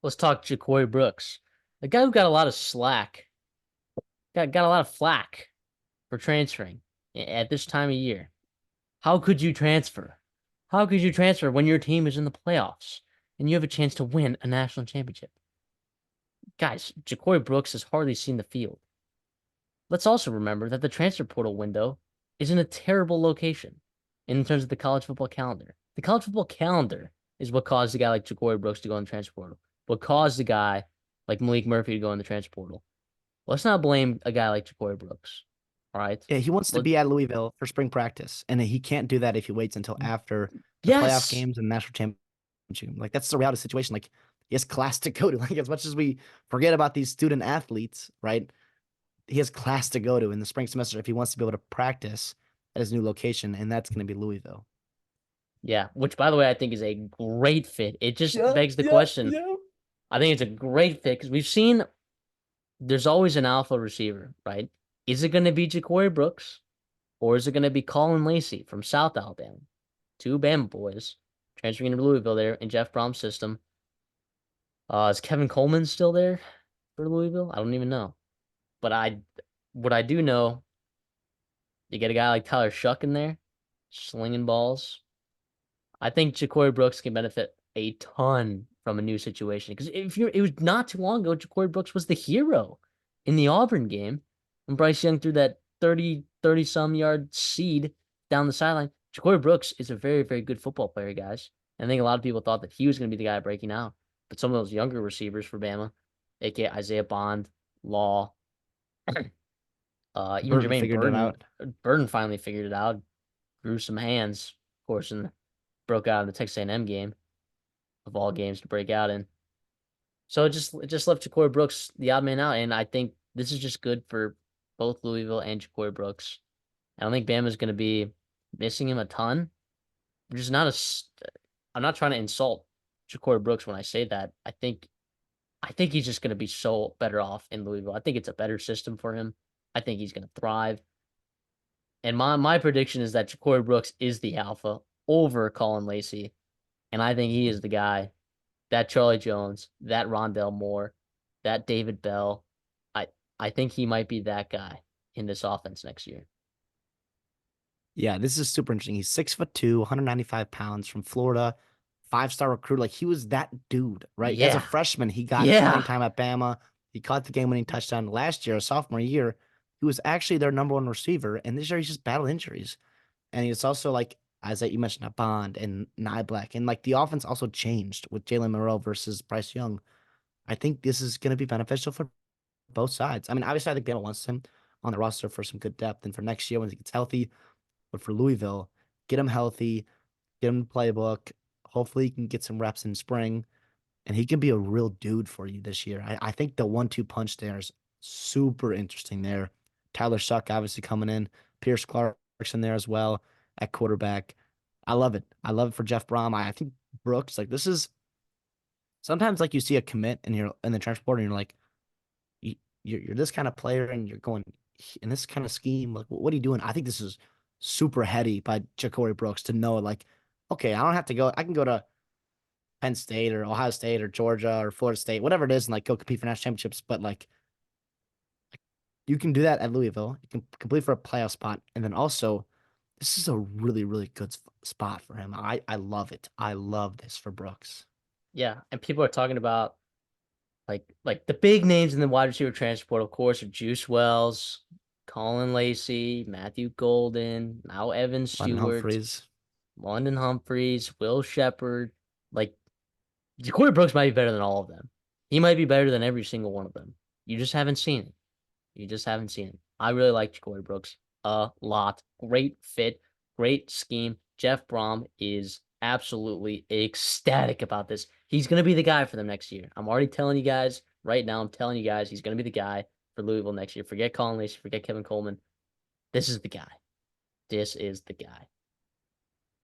Let's talk Ja'Cory Brooks, the guy who got a lot of slack, got a lot of flack for transferring at this time of year. How could you transfer? How could you transfer when your team is in the playoffs and you have a chance to win a national championship? Guys, Ja'Cory Brooks has hardly seen the field. Let's also remember that the transfer portal window is in a terrible location in terms of the college football calendar. The college football calendar is what caused a guy like Ja'Cory Brooks to go in the transfer portal. What caused a guy like Malik Murphy to go in the transfer portal. Let's not blame a guy like Ja'Cory Brooks. All right. Yeah, he wants to Let, be at Louisville for spring practice, and he can't do that if he waits until after the playoff yes. games and national championship. Like that's the reality situation. Like he has class to go to. Like as much as we forget about these student athletes, right? He has class to go to in the spring semester if he wants to be able to practice at his new location, and that's going to be Louisville. Yeah. Which, by the way, I think is a great fit. It just Yeah, begs the yeah, question. yeah. I think it's a great fit because we've seen there's always an alpha receiver, right? Is it going to be Ja'Cory Brooks or is it going to be Colin Lacey from South Alabama? Two Bama boys transferring into Louisville there in Jeff Brom's system. Is Kevin Coleman still there for Louisville? I don't even know. But what I do know, you get a guy like Tyler Shuck in there, slinging balls. I think Ja'Cory Brooks can benefit a ton from a new situation because it was not too long ago, Ja'Cory Brooks was the hero in the Auburn game when Bryce Young threw that 30 some yard seed down the sideline. Ja'Cory Brooks is a very, very good football player, guys. And I think a lot of people thought that he was going to be the guy breaking out. But some of those younger receivers for Bama, aka Isaiah Bond, Law, even Burton Jermaine figured it Burton, out. Burton finally figured it out, grew some hands, of course, and broke out in the Texas A&M game of all games to break out in. So it just left Ja'Cory Brooks the odd man out, and I think this is just good for both Louisville and Ja'Cory Brooks. I don't think Bama's going to be missing him a ton. I'm just not a. I'm not trying to insult Ja'Cory Brooks when I say that. I think he's just going to be so better off in Louisville. I think it's a better system for him. I think he's going to thrive. And my prediction is that Ja'Cory Brooks is the alpha over Colin Lacey, and I think he is the guy that Charlie Jones, that Rondell Moore, that David Bell. I I think he might be that guy in this offense next year. Yeah, this is super interesting. He's 6'2", 195 pounds from Florida, five-star recruit. Like he was that dude, right? As a Yeah. freshman, he got playing Yeah. time at Bama. He caught the game-winning touchdown last year, sophomore year. He was actually their number one receiver, and this year he's just battled injuries. And he's also like, as you mentioned, a Bond and Black, and like the offense also changed with Jalen Monroe versus Bryce Young. I think this is going to be beneficial for both sides. I mean, obviously, I think Bama wants him on the roster for some good depth, and for next year when he gets healthy. But for Louisville, get him healthy, get him the playbook. Hopefully, he can get some reps in spring, and he can be a real dude for you this year. I think the 1-2 punch there is super interesting there. Tyler Shuck obviously coming in, Pierce Clarkson there as well at quarterback. I love it. I love it for Jeff Brom. I think Brooks, like this is sometimes like you see a commit and you're in the transport and you're like, you, you're this kind of player and you're going in this kind of scheme. Like, what are you doing? I think this is super heady by Ja'Cory Brooks to know, like, okay, I don't have to go. I can go to Penn State or Ohio State or Georgia or Florida State, whatever it is, and like go compete for national championships. But like, you can do that at Louisville. You can complete for a playoff spot, and then also, this is a really, really good spot for him. I love it. I love this for Brooks. Yeah. And people are talking about like the big names in the wide receiver transport, of course, are Juice Wells, Colin Lacey, Matthew Golden, now Evan London Stewart, Humphreys. London Humphreys, Will Shepard. Like Ja'Cory Brooks might be better than all of them. He might be better than every single one of them. You just haven't seen it. You just haven't seen it. I really like Ja'Cory Brooks a lot. Great fit, great scheme. Jeff Brom is absolutely ecstatic about this. He's going to be the guy for them next year. I'm already telling you guys right now. I'm telling you guys he's going to be the guy for Louisville next year. Forget Colin Lacey, forget Kevin Coleman. This is the guy. This is the guy.